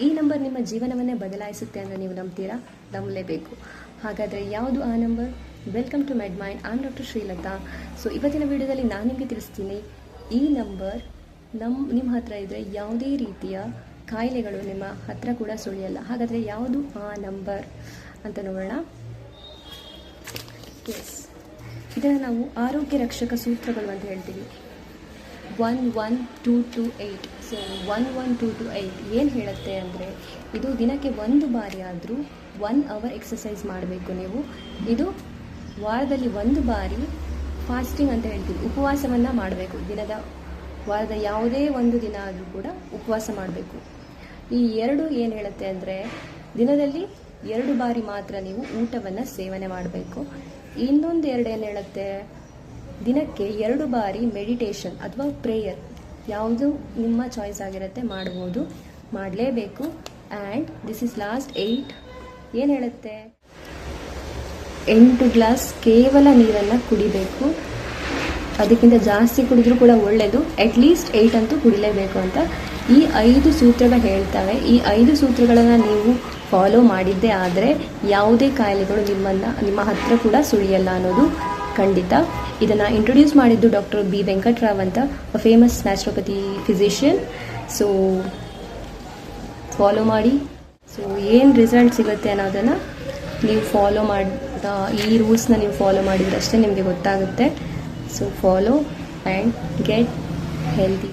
ಈ ನಂಬರ್ ನಿಮ್ಮ ಜೀವನವನ್ನೇ ಬದಲಾಯಿಸುತ್ತೆ ಅಂದರೆ ನೀವು ನಂಬ್ತೀರಾ? ನಂಬಲೇಬೇಕು. ಹಾಗಾದರೆ ಯಾವುದು ಆ number? Welcome to Med Mind. I am doctor Srilatha. So ಇವತ್ತಿನ ವಿಡಿಯೋದಲ್ಲಿ ನಾನು ನಿಮಗೆ ತಿಳಿಸ್ತೀನಿ, ಈ ನಂಬರ್ ನಿಮ್ಮ ಹತ್ರ ಇದ್ದರೆ ಯಾವುದೇ ರೀತಿಯ ಕಾಯಿಲೆಗಳು ನಿಮ್ಮ ಹತ್ರ ಕೂಡ ಸುಳಿಯಲ್ಲ. ಹಾಗಾದರೆ ಯಾವುದು ಆ ನಂಬರ್ ಅಂತ ನೋಡೋಣ. ಎಸ್, ಇದನ್ನು ನಾವು ಆರೋಗ್ಯ ರಕ್ಷಕ ಸೂತ್ರಗಳು ಅಂತ ಹೇಳ್ತೀವಿ. 11228. ಸೊ 11228 ಏನು ಹೇಳುತ್ತೆ ಅಂದರೆ, ಇದು ದಿನಕ್ಕೆ ಒಂದು ಬಾರಿ ಆದರೂ 1 ಅವರ್ ಎಕ್ಸಸೈಸ್ ಮಾಡಬೇಕು ನೀವು. ಇದು ವಾರದಲ್ಲಿ ಒಂದು ಬಾರಿ ಫಾಸ್ಟಿಂಗ್ ಅಂತ ಹೇಳ್ತೀವಿ, ಉಪವಾಸವನ್ನು ಮಾಡಬೇಕು. ವಾರದ ಯಾವುದೇ ಒಂದು ದಿನ ಆದರೂ ಕೂಡ ಉಪವಾಸ ಮಾಡಬೇಕು. ಈ ಎರಡು ಏನು ಹೇಳುತ್ತೆ ಅಂದರೆ, ದಿನದಲ್ಲಿ 2 ಬಾರಿ ಮಾತ್ರ ನೀವು ಊಟವನ್ನು ಸೇವನೆ ಮಾಡಬೇಕು. ಇನ್ನೊಂದು 2 ಏನು ಹೇಳುತ್ತೆ, ದಿನಕ್ಕೆ 2 ಬಾರಿ ಮೆಡಿಟೇಷನ್ ಅಥವಾ ಪ್ರೇಯರ್, ಯಾವುದು ನಿಮ್ಮ ಚಾಯ್ಸ್ ಆಗಿರುತ್ತೆ, ಮಾಡ್ಬೋದು, ಮಾಡಲೇಬೇಕು. ಆ್ಯಂಡ್ ದಿಸ್ ಇಸ್ ಲಾಸ್ಟ್ 8 ಏನು ಹೇಳುತ್ತೆ, 8 ಗ್ಲಾಸ್ ಕೇವಲ ನೀರನ್ನು ಕುಡಿಬೇಕು. ಅದಕ್ಕಿಂತ ಜಾಸ್ತಿ ಕುಡಿದ್ರೂ ಕೂಡ ಒಳ್ಳೆಯದು, ಅಟ್ಲೀಸ್ಟ್ 8 ಅಂತೂ ಕುಡಿಲೇಬೇಕು ಅಂತ ಈ 5 ಸೂತ್ರಗಳು ಹೇಳ್ತವೆ. ಈ 5 ಸೂತ್ರಗಳನ್ನು ನೀವು ಫಾಲೋ ಮಾಡಿದ್ದೇ ಆದರೆ ಯಾವುದೇ ಕಾಯಿಲೆಗಳು ನಿಮ್ಮ ಹತ್ರ ಕೂಡ ಸುಳಿಯಲ್ಲ ಅನ್ನೋದು ಖಂಡಿತ. ಇದನ್ನು ಇಂಟ್ರೊಡ್ಯೂಸ್ ಮಾಡಿದ್ದು ಡಾಕ್ಟರ್ ಬಿ ವೆಂಕಟರಾವ್ ಅಂತ, famous naturopathy physician. So follow ಮಾಡಿ. ಸೊ ಏನು ರಿಸಲ್ಟ್ ಸಿಗುತ್ತೆ ಅನ್ನೋದನ್ನು ನೀವು ಫಾಲೋ ಮಾಡಿ, ಈ ರೂಲ್ಸ್ನ ನೀವು ಫಾಲೋ ಮಾಡಿದ್ರೆ ಅಷ್ಟೇ ನಿಮಗೆ ಗೊತ್ತಾಗುತ್ತೆ. So follow and get healthy.